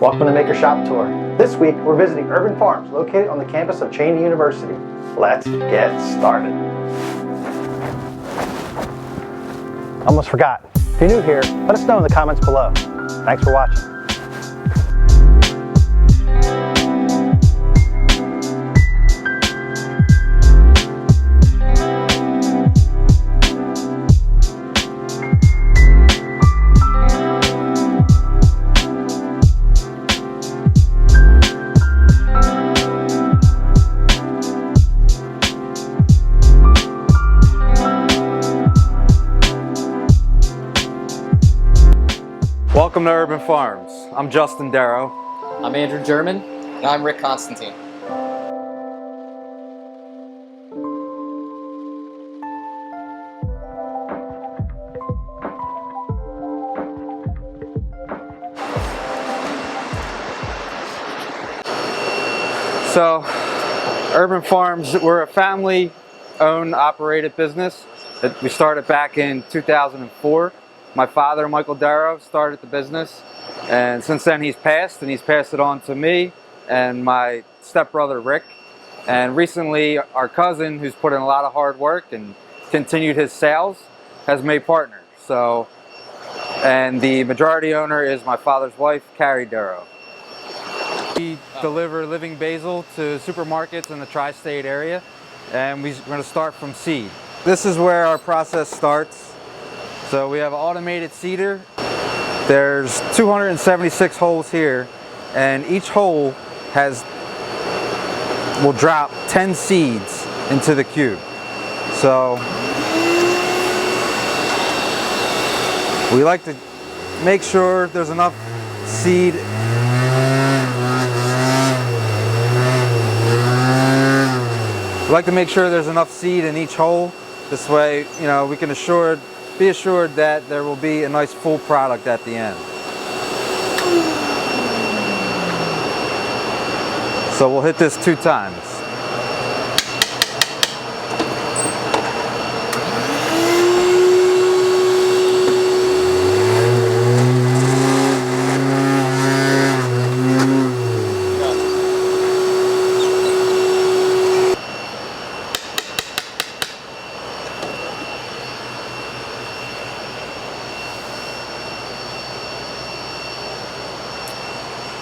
Welcome to Maker Shop Tour. This week we're visiting Herban Farms, located on the campus of Cheney University. Let's get started. Almost forgot. If you're new here, let us know in the comments below. Thanks for watching. Welcome to Herban Farms. I'm Justin Darrow. I'm Andrew German. And I'm Rick Constantine. So, Herban Farms, we're a family-owned, operated business. We started back in 2004. My father, Michael Darrow, started the business, and since then he's passed it on to me and my stepbrother Rick. And recently our cousin, who's put in a lot of hard work and continued his sales, has made partners. So, and the majority owner is my father's wife, Carrie Darrow. We deliver living basil to supermarkets in the tri-state area, and we're going to start from seed. This is where our process starts. So we have an automated seeder. There's 276 holes here, and each hole will drop 10 seeds into the cube. So we like to make sure there's enough seed. We like to make sure there's enough seed in each hole. This way, you know, we can be assured that there will be a nice full product at the end. So we'll hit this 2 times.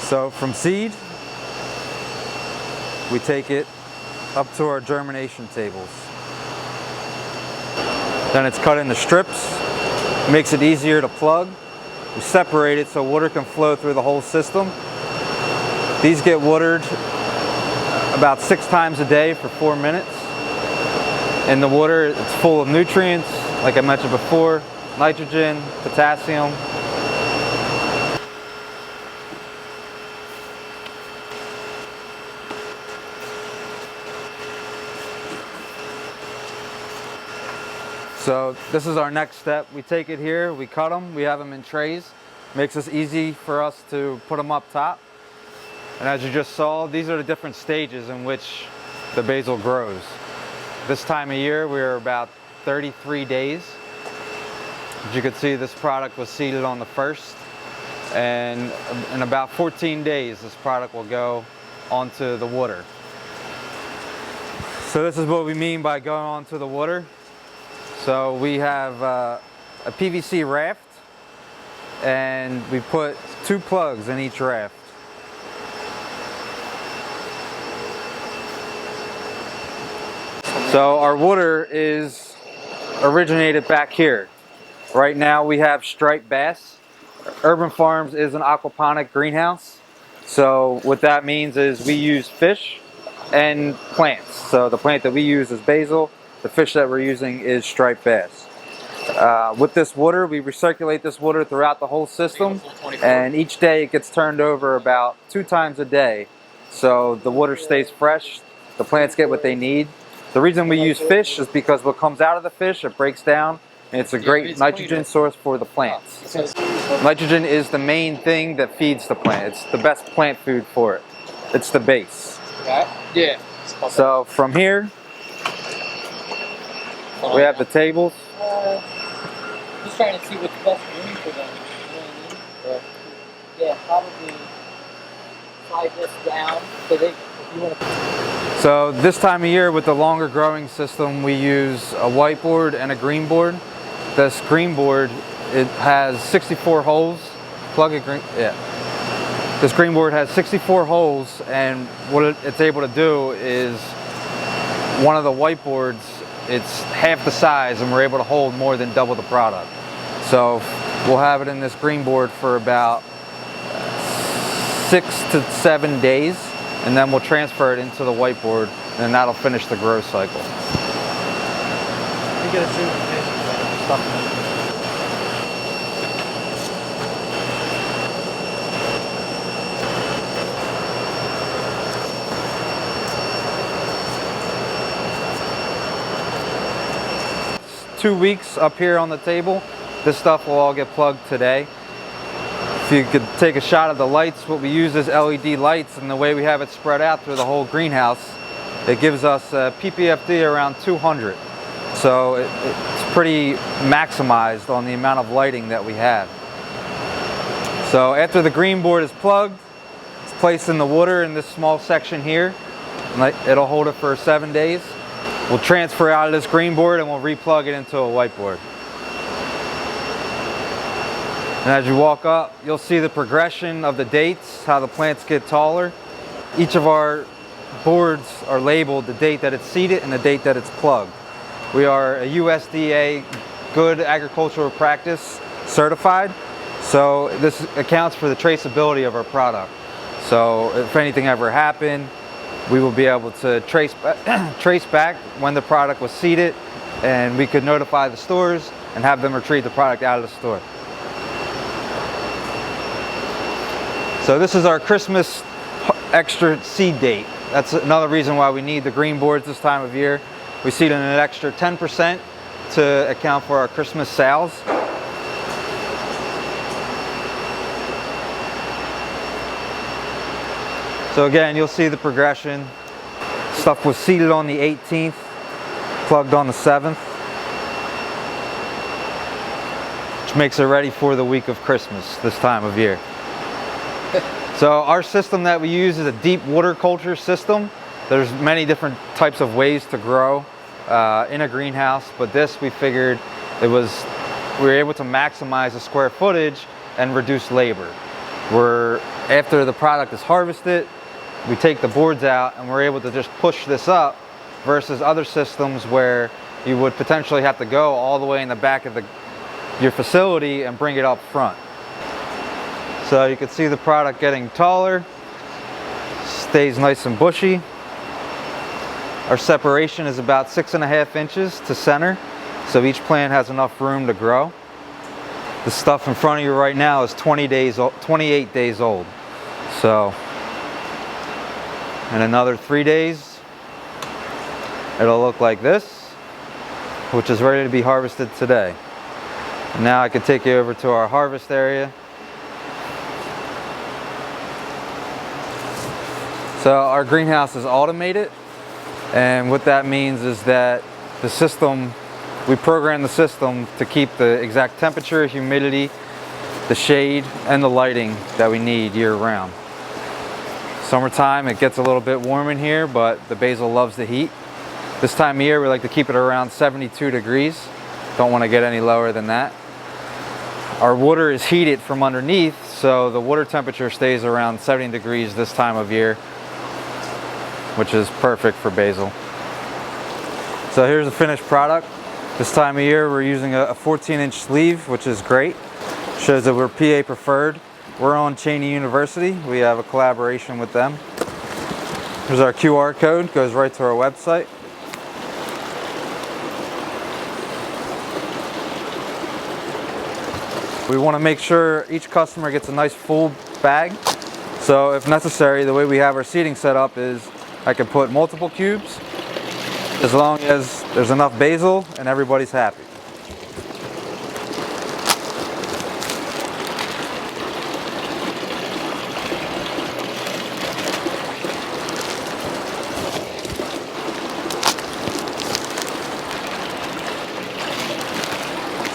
So from seed, we take it up to our germination tables. Then it's cut into strips, makes it easier to plug. We separate it so water can flow through the whole system. These get watered about 6 times a day for 4 minutes. And the water, it's full of nutrients, like I mentioned before, nitrogen, potassium. So this is our next step. We take it here, we cut them, we have them in trays. Makes it easy for us to put them up top. And as you just saw, these are the different stages in which the basil grows. This time of year, we're about 33 days. As you can see, this product was seeded on the 1st. And in about 14 days, this product will go onto the water. So this is what we mean by going onto the water. So we have a PVC raft, and we put 2 plugs in each raft. So our water is originated back here. Right now we have striped bass. Herban Farms is an aquaponic greenhouse. So what that means is we use fish and plants. So the plant that we use is basil. The fish that we're using is striped bass. With this water, we recirculate this water throughout the whole system, and each day it gets turned over about 2 times a day. So the water stays fresh, the plants get what they need. The reason we use fish is because what comes out of the fish, it breaks down, and it's a great nitrogen source for the plants. Nitrogen is the main thing that feeds the plant. It's the best plant food for it. It's the base. Yeah. So from here, we have the tables. Just trying to see what's best room for them. You know what I mean? But, yeah, probably slide this down so they, if you want to. So this time of year with the longer growing system, we use a whiteboard and a green board. This green board, it has 64 holes. Plug it green, yeah. This green board has 64 holes, and what it's able to do is one of the whiteboards, it's half the size, and we're able to hold more than double the product. So we'll have it in this green board for about 6 to 7 days, and then we'll transfer it into the whiteboard, and that'll finish the grow cycle. You get a zoom stuff. 2 weeks up here on the table. This stuff will all get plugged today. If you could take a shot of the lights, what we use is LED lights, and the way we have it spread out through the whole greenhouse, it gives us a PPFD around 200. So it's pretty maximized on the amount of lighting that we have. So after the green board is plugged, it's placed in the water in this small section here. It'll hold it for 7 days. We'll transfer out of this green board and we'll replug it into a whiteboard. And as you walk up, you'll see the progression of the dates, how the plants get taller. Each of our boards are labeled the date that it's seeded and the date that it's plugged. We are a USDA Good Agricultural Practice certified, so this accounts for the traceability of our product. So if anything ever happened, we will be able to trace back when the product was seeded, and we could notify the stores and have them retrieve the product out of the store. So this is our Christmas extra seed date. That's another reason why we need the green boards this time of year. We seed in an extra 10% to account for our Christmas sales. So again, you'll see the progression. Stuff was seeded on the 18th, plugged on the 7th, which makes it ready for the week of Christmas this time of year. So our system that we use is a deep water culture system. There's many different types of ways to grow in a greenhouse, but this we figured we were able to maximize the square footage and reduce labor. After the product is harvested, we take the boards out and we're able to just push this up versus other systems where you would potentially have to go all the way in the back of your facility and bring it up front. So you can see the product getting taller, stays nice and bushy. Our separation is about 6.5 inches to center, so each plant has enough room to grow. The stuff in front of you right now is 28 days old. So in another 3 days, it'll look like this, which is ready to be harvested today. And now I can take you over to our harvest area. So our greenhouse is automated, and what that means is that the system, we program the system to keep the exact temperature, humidity, the shade, and the lighting that we need year round. Summertime, it gets a little bit warm in here, but the basil loves the heat. This time of year, we like to keep it around 72 degrees. Don't want to get any lower than that. Our water is heated from underneath, so the water temperature stays around 70 degrees this time of year, which is perfect for basil. So here's the finished product. This time of year, we're using a 14-inch sleeve, which is great. Shows that we're PA preferred. We're on Cheney University. We have a collaboration with them. Here's our QR code, goes right to our website. We want to make sure each customer gets a nice full bag. So if necessary, the way we have our seating set up is I can put multiple cubes as long as there's enough basil and everybody's happy.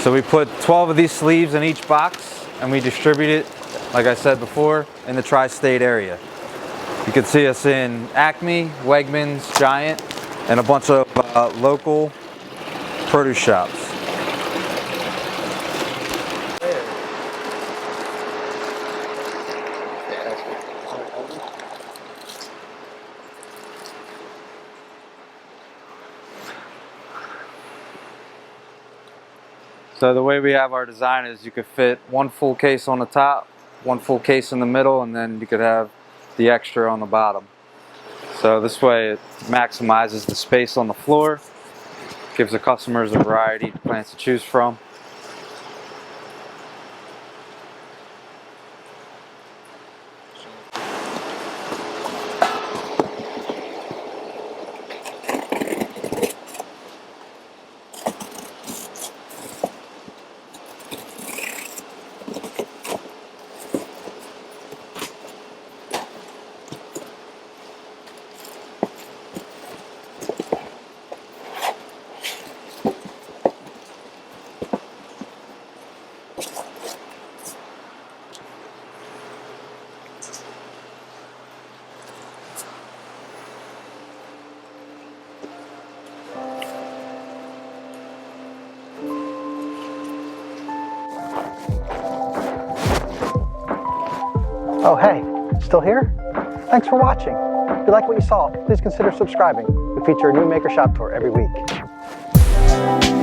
So we put 12 of these sleeves in each box and we distribute it, like I said before, in the tri-state area. You can see us in Acme, Wegmans, Giant, and a bunch of local produce shops. So the way we have our design is you could fit one full case on the top, one full case in the middle, and then you could have the extra on the bottom. So this way it maximizes the space on the floor, gives the customers a variety of plants to choose from. Oh, hey, still here? Thanks for watching. If you like what you saw, please consider subscribing. We feature a new maker shop tour every week.